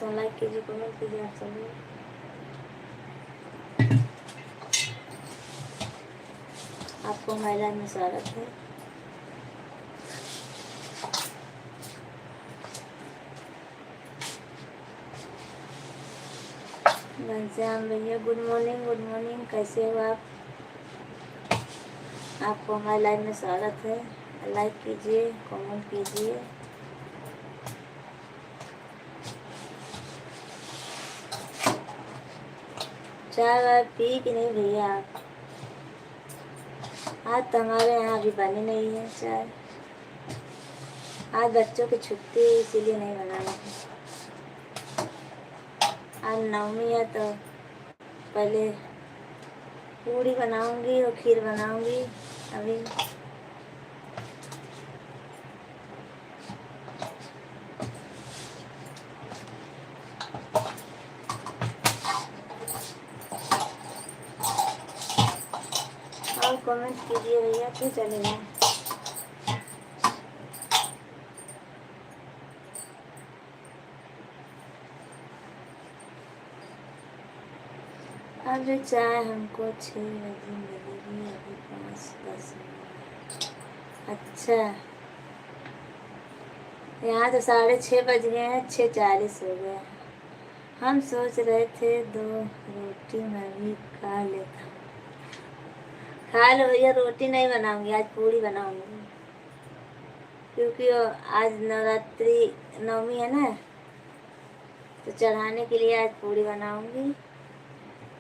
तो लाइक कीजिए, कमेंट कीजिए आप सभी। आपको हमारे लाइव में स्वागत है। घनश्याम भैया गुड मॉर्निंग, गुड मॉर्निंग, कैसे हो आप? आपको हमारे लाइव में स्वागत है। लाइक कीजिए, कमेंट कीजिए। चाय वाय पी कि नहीं भैया आप? आज तो हमारे यहाँ अभी बनी नहीं है चाय। आज बच्चों की छुट्टी है इसीलिए नहीं बनाना है। आज नवमी है तो पहले पूड़ी बनाऊंगी और खीर बनाऊंगी अभी। और कमेंट कीजिए भैया, क्यों चलेगा। अभी चाय हमको 6 बजे मिलेगी, अभी 5-10 मिनट। अच्छा, यहाँ तो 6:30 बज गए हैं, 6:40 हो गया। हम सोच रहे थे 2 रोटी मैं भी खा लेता हूँ। खा लो भैया, रोटी नहीं बनाऊंगी आज, पूड़ी बनाऊंगी क्योंकि आज नवरात्रि नवमी है ना, तो चढ़ाने के लिए आज पूड़ी बनाऊंगी।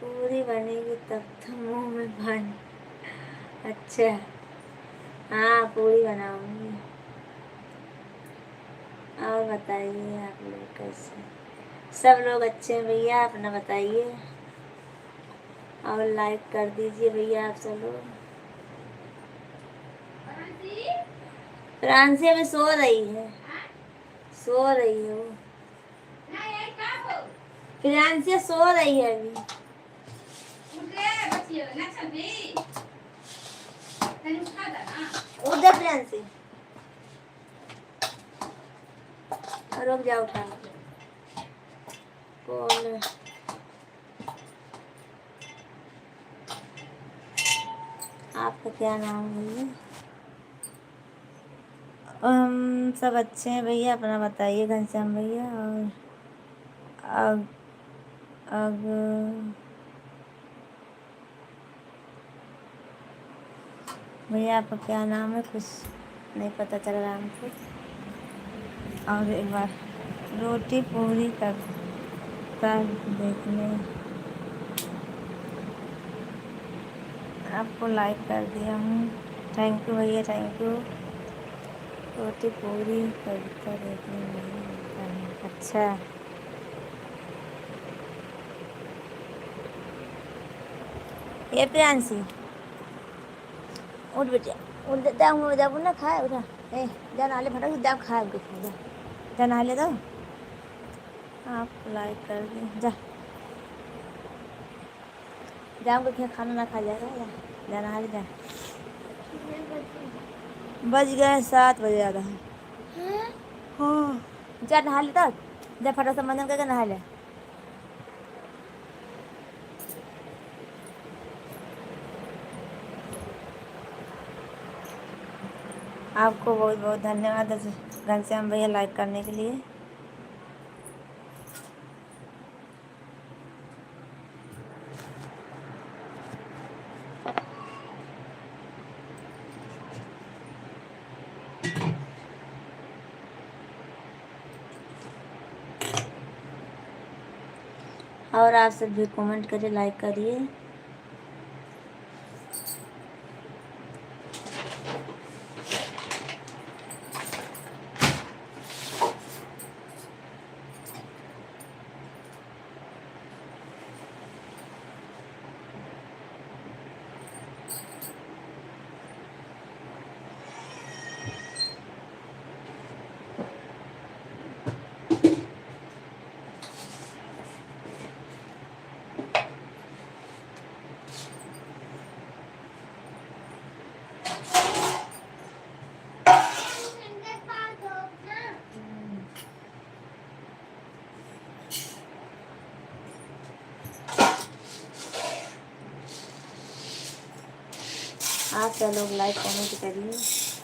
पूरी बनेगी तब तो मुंह में पानी। अच्छा, हाँ पूड़ी बनाऊंगी। और बताइए आप लोग कैसे? सब लोग अच्छे हैं भैया, अपना बताइए और लाइक कर दीजिए भैया आप सब लोग। प्रांसी अभी सो रही है, सो रही है वो। प्रांसी सो रही है अभी। उधर प्रांसी रुक जाओ, उठा कौन? आपका क्या नाम है भैया? हम सब अच्छे हैं भैया, अपना बताइए घनश्याम भैया। और अब भैया आपका क्या नाम है? कुछ नहीं पता चल रहा हमको। और एक बार रोटी पूरी कर देखने आपको लाइक कर दिया हूँ। थैंक यू भैया, थैंक यू। रोटी पूरी करता देखने नहीं मिलता है। अच्छा, ये प्रियांशी उठ बेटिया, उठ जा ना खाए, उठा ए जा नाले फटा जा खाए जा नाले दो। आप लाइक कर दी, जा जाऊँगा खाना ना खा जाएगा, जा नहा जा। बज गए 7 बजे ज़्यादा है। हाँ, जा नहा ले, तब जा फटा सा मंजन करके नहा ले। आपको बहुत बहुत धन्यवाद घनश्याम भैया लाइक करने के लिए। और आप सब भी कमेंट करिए, लाइक करिए। आप सब लोग लाइक कमेंट करिए।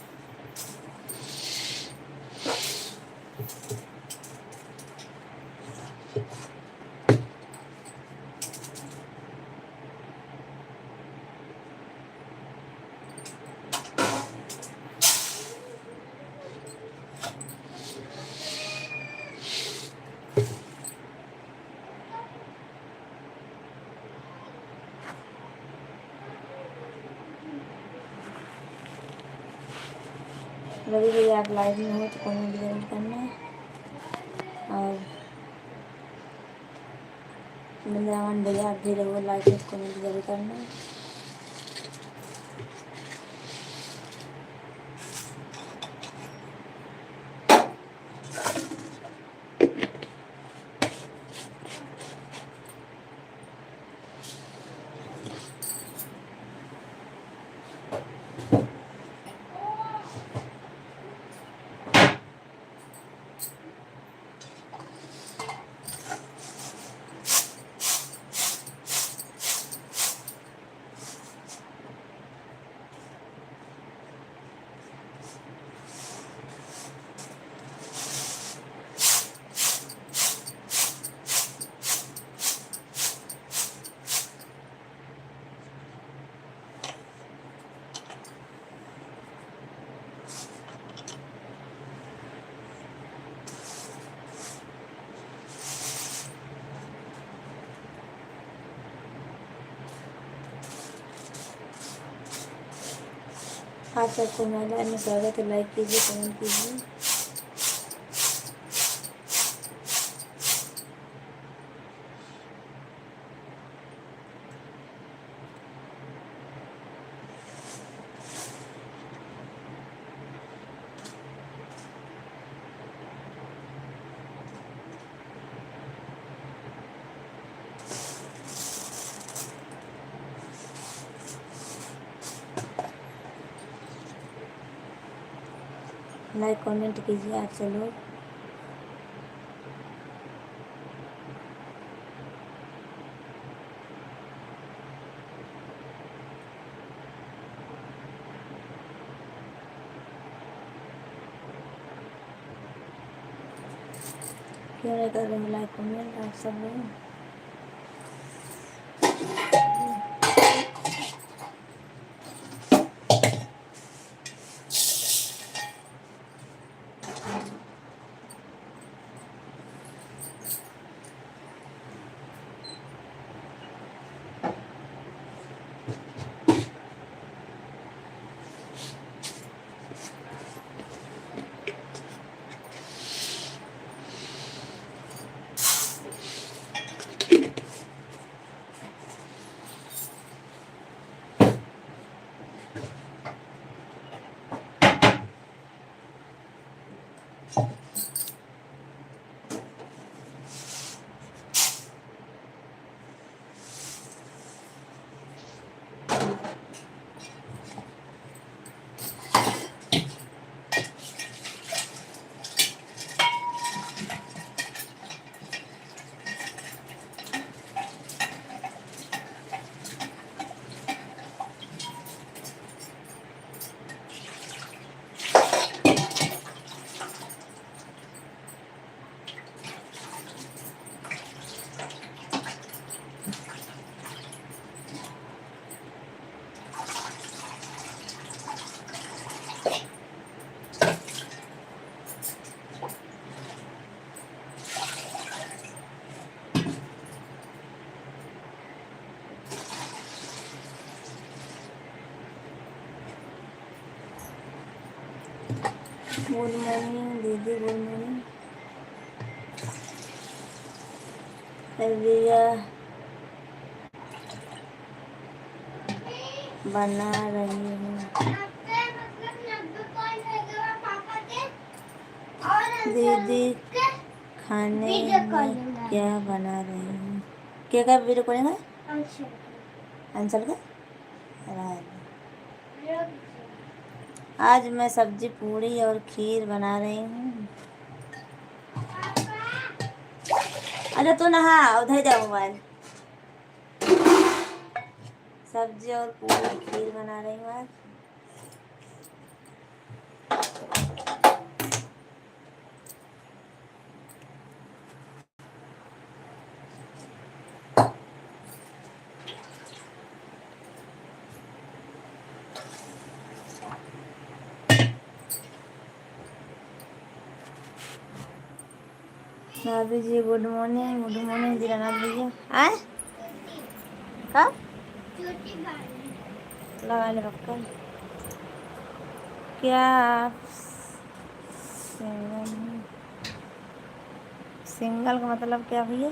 रवि भैया आप लाइव में हो तो कमेंट जरूर करना। और वृंदावन भैया आप भी रहो लाइव में, कमेंट जरूर करना। आप सबको मेरे लाइव में स्वागत है। लाइक कीजिए, कमेंट कीजिए। लाइक कमेंट कीजिए आप सब लोग। क्यों नहीं कर रहे हैं लाइक कमेंट आप सब लोग? गुड मॉर्निंग दीदी, गुड मॉर्निंग। भैया बना रही हूँ दीदी, खाने में क्या बना रही हूँ? क्या क्या वीडियो करेंगे? आंसर का आज मैं सब्जी पूड़ी और खीर बना रही हूँ। अच्छा तू नहा, उधर जा मोबाइल। सब्जी और पूरी खीर बना रही हूँ आज। भाभी जी गुड मॉर्निंग दीनानाथ भैया। आए कब लगा ले पक्का। क्या आप सिंगल सिंगल का मतलब क्या भैया?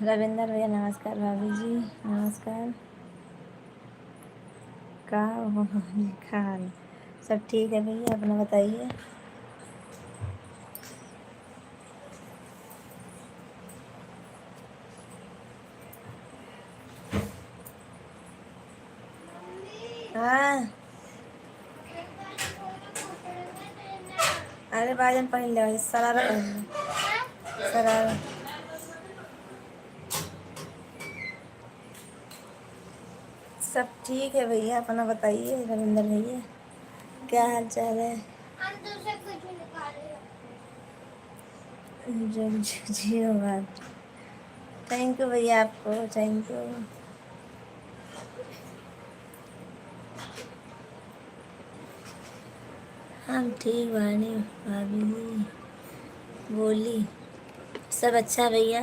रविंदर भैया नमस्कार। भाभी जी नमस्कार। का हो खाल सब ठीक है भैया, अपना बताइए। हाँ अरे भाईजान पहन ले, शरारा पहन ले शरारा। सब ठीक है भैया, अपना बताइए रविंदर भैया, क्या हाल चाल है? जग जियो बात। थैंक यू भैया, आपको थैंक यू। हम ठीक बानी भाभी जी बोली। सब अच्छा भैया।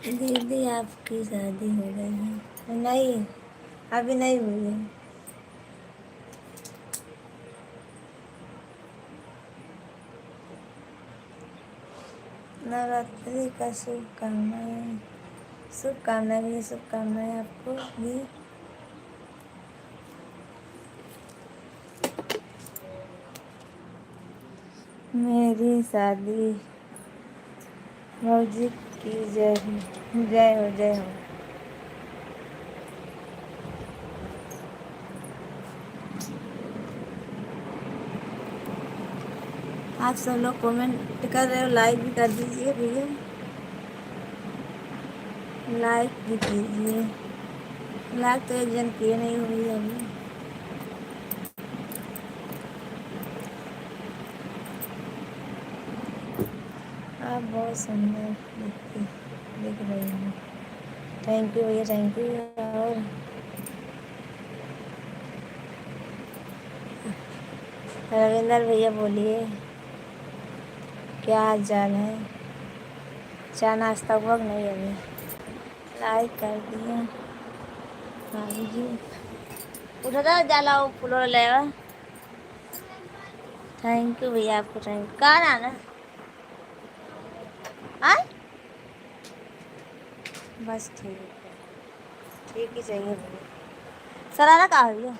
दीदी आपकी शादी हो गई है? नहीं, अभी नहीं हुई है। नवरात्रि का शुभकामनाएं भैया, शुभकामनाएं आपको भी। मेरी शादी मौजी की जय हो, जय हो जय हो। आप सब लोग कमेंट कर रहे हो, लाइक भी कर दीजिए भैया, लाइक भी कीजिए। लाइक तो एक जन किए नहीं हुई अभी। आप बहुत सुंदर दिख रही हैं। थैंक यू भैया, थैंक यू। और रविंदर भैया बोलिए, क्या हाल चाल है? चाय नाश्ता हुआ कि नहीं अभी? लाइक कर दिया भाभी जी। उठा था जाला फूलो लेवा। थैंक यू भैया, आपको थैंक यू। कहाँ आना आए? बस ठीक है, ठीक ही चाहिए भैया। सरारा कहाँ हुई है?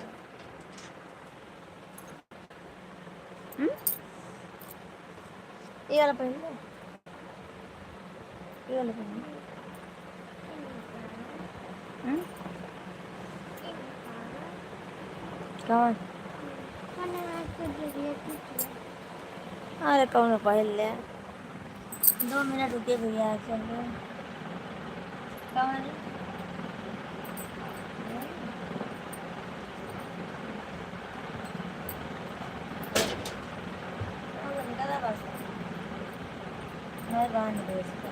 ये वाला पहन लो, ये वाला पहन लो। कौन? अरे कौन पहन ले? 2 मिनट रुकिए भैया, चल रहे कौन? मैं बांध दे इसका।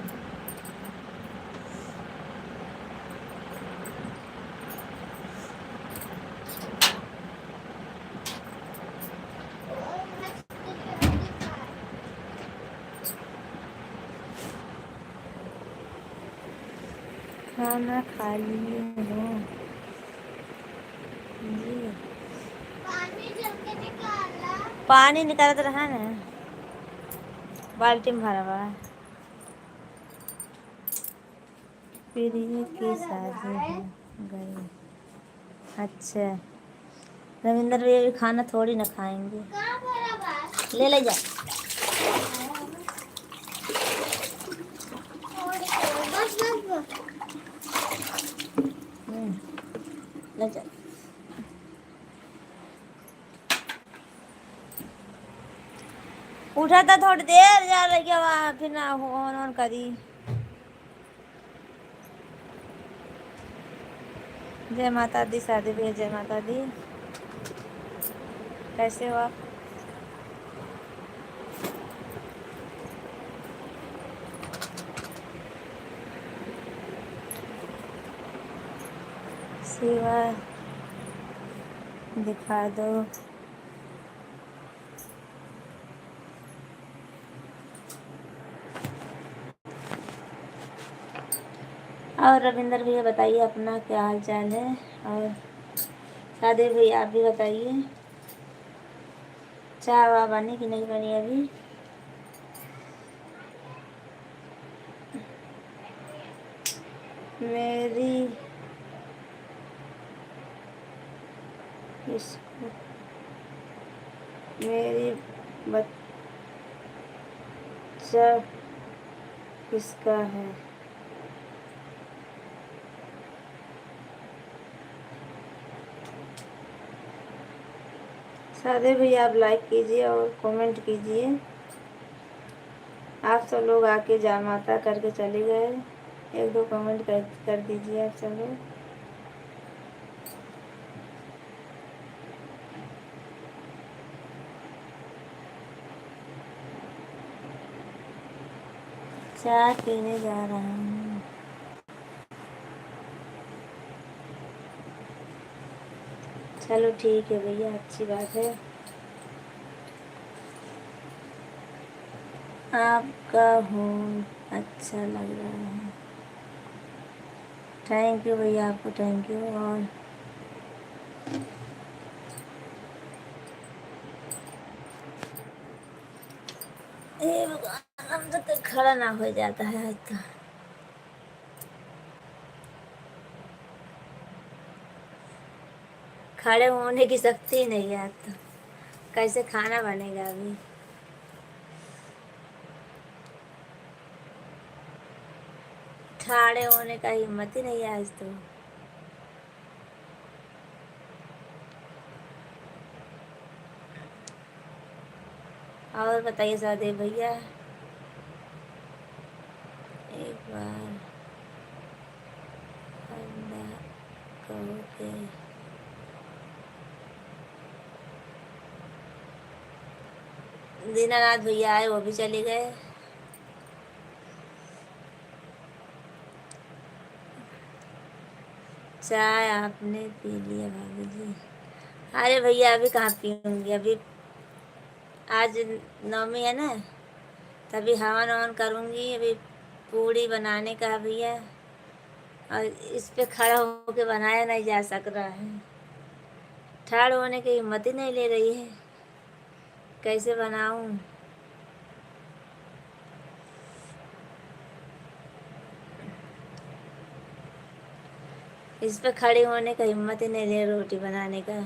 खाना खा लिए हो जी? पानी निकालत रहा ना, बाल्टी में भरा हुआ है। प्रिय की शादी हो गई। अच्छा, रविंदर भैया भी खाना थोड़ी ना खाएंगे, ले ले जा। ले जा। उठा था थोड़ी देर जा रही है वहाँ, फिर ना ऑन करी। जय माता दी शादी भैया, जय माता दी। कैसे हो आप? सेवा दिखा दो। और रविंदर भैया बताइए अपना क्या हाल चाल है। और शादी भैया आप भी बताइए, चाय वा बनी कि नहीं बनी अभी? मेरी मेरी बच्चा किसका है? सादे भैया आप लाइक कीजिए और कमेंट कीजिए। आप सब लोग आके जय माता करके चले गए, एक दो कमेंट कर दीजिए आप सब लोग। चाय पीने जा रहा हूँ। चलो ठीक है भैया, अच्छी बात है। आपका हूँ अच्छा लग रहा है। थैंक यू भैया, आपको थैंक यू। और ये भगवान, हम तो खड़ा ना हो जाता है आज तो। खड़े होने की शक्ति ही नहीं है आज तो। कैसे खाना बनेगा अभी? खड़े होने का हिम्मत ही नहीं है आज तो। और बताइए सहदेव भैया, एक बार अल्लाह कहो के दीनानाथ भैया आए, वो भी चले गए। चाय आपने पी लिया भाभी जी? अरे भैया अभी कहाँ पीऊँगी, अभी आज नवमी है ना, तभी हवन ववन करूँगी। अभी पूड़ी बनाने का है भैया, और इस पे खड़ा होके बनाया नहीं जा सक रहा है। ठाड़ होने की हिम्मत ही नहीं ले रही है, कैसे बनाऊँ? इस पे खड़े होने का हिम्मत ही नहीं ले, रोटी बनाने का।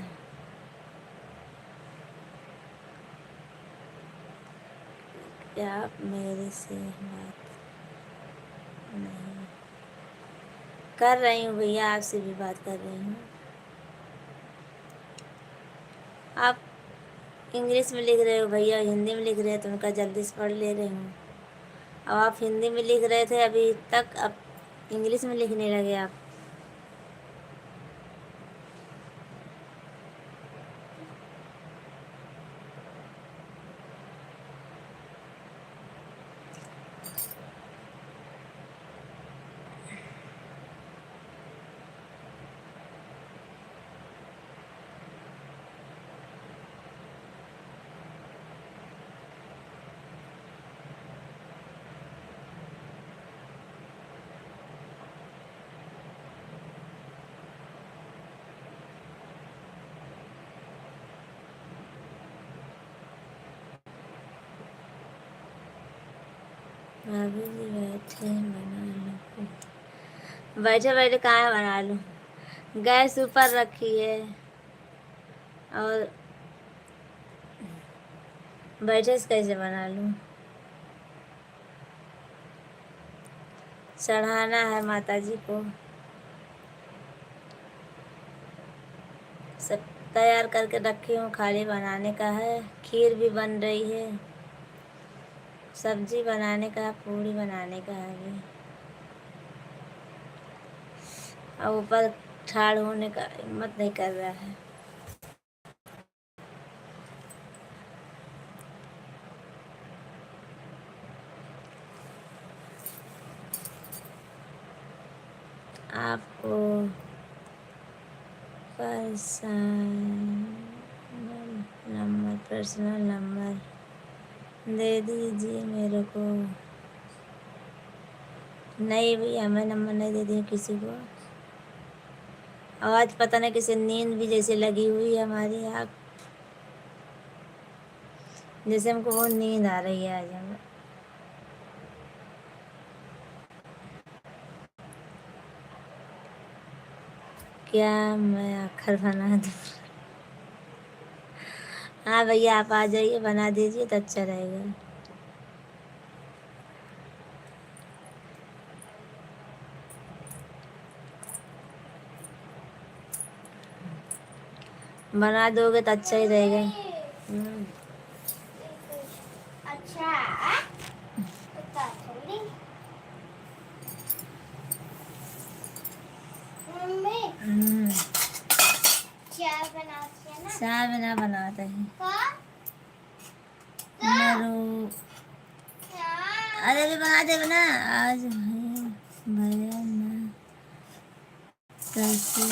क्या आप मेरे से बात नहीं कर रही हूँ भैया? आपसे भी बात कर रही हूँ। आप इंग्लिश में लिख रहे हो भैया, हिंदी में लिख रहे हैं तो उनका जल्दी से पढ़ ले रही हूँ। अब आप हिंदी में लिख रहे थे अभी तक, अब इंग्लिश में लिखने लगे आप। भाभी जी बैठे बना लो। बैठे बैठे कहाँ बना लूँ, गैस ऊपर रखी है और बैठे से कैसे बना लूँ। चढ़ाना है माता जी को, सब तैयार करके रखी हूँ, खाली बनाने का है। खीर भी बन रही है, सब्जी बनाने का है, पूड़ी बनाने का है अभी। अब ऊपर ठाड़ होने का हिम्मत नहीं कर रहा है। आपको पर्सनल नंबर दे दीजिए मेरे को। नहीं भैया, मैं नंबर नहीं दे दी किसी को। आज पता नहीं किसी नींद भी जैसे लगी हुई है हमारी आँख, जैसे हमको बहुत नींद आ रही है आज हमें। क्या मैं आखिर बना दूँ? हाँ भैया, आप आ जाइए, बना दीजिए तो अच्छा रहेगा। बना दोगे तो अच्छा ही रहेगा। अच्छा चाय बनाती है ना? चाय बिना बनाते हैं। अरे भी बना दे ना आज भैया ना कैसे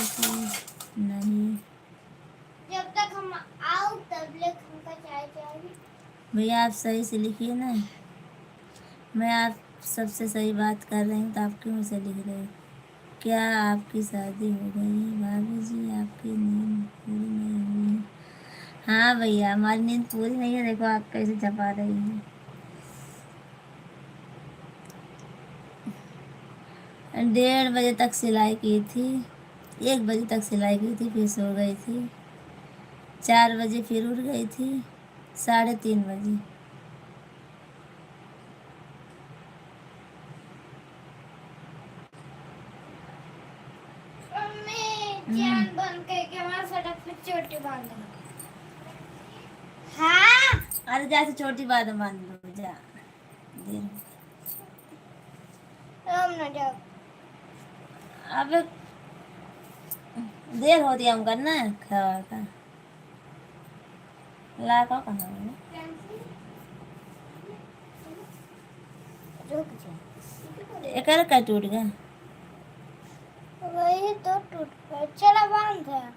नहीं। जब तक हम आओ तब तक हमका चाय चाहिए। भैया आप सही से लिखिए ना, मैं आप सबसे सही बात कर रही हूँ तो आप क्यों से लिख रहे हो? क्या आपकी शादी हो गई है भाभी जी? आपकी नींद पूरी नहीं हुई है? हाँ भैया, हमारी नींद पूरी नहीं है, देखो आप कैसे छपा रही है। 1:30 बजे तक सिलाई की थी, 1 बजे तक सिलाई की थी, फिर सो गई थी। 4 बजे फिर उठ गई थी, 3:30 बजे। जान बन के हमारे फटाफट चोटी बांध दो। हाँ, अरे जैसे छोटी बात मान लो, जा देर हम ना जाओ। अब देर होती है हम करना खावा का ला का कहाँ है? रुक जा, एक का टूट गया। वही तो टूट गया। चला बांध है,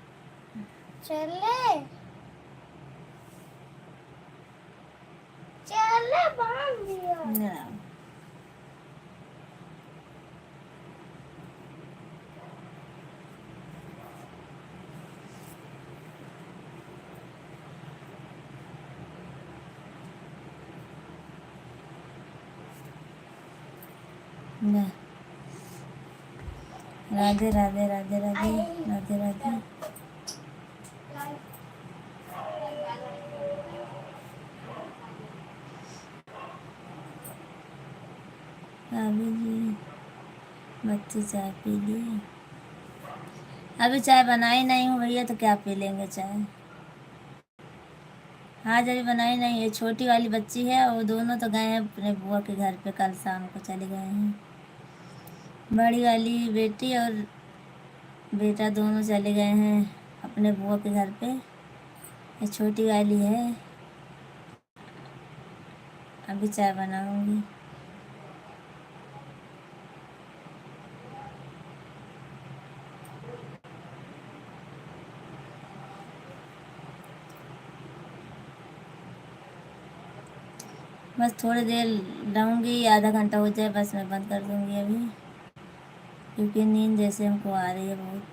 चले चले बांध दिया। ना ना। राधे राधे राधे राधे राधे राधे। भाभी जी बच्चे चाय पी लिए? अभी चाय बनाई नहीं हूँ भैया, तो क्या पी लेंगे चाय। हाँ, जब बनाई नहीं है। छोटी वाली बच्ची है, वो दोनों तो गए हैं अपने बुआ के घर पे, कल शाम को चले गए हैं। बड़ी वाली बेटी और बेटा दोनों चले गए हैं अपने बुआ के घर पे। ये छोटी वाली है, अभी चाय बनाऊंगी। बस थोड़ी देर रहूँगी, आधा घंटा हो जाए बस मैं बंद कर दूँगी अभी, क्योंकि नींद जैसे हमको आ रही है बहुत।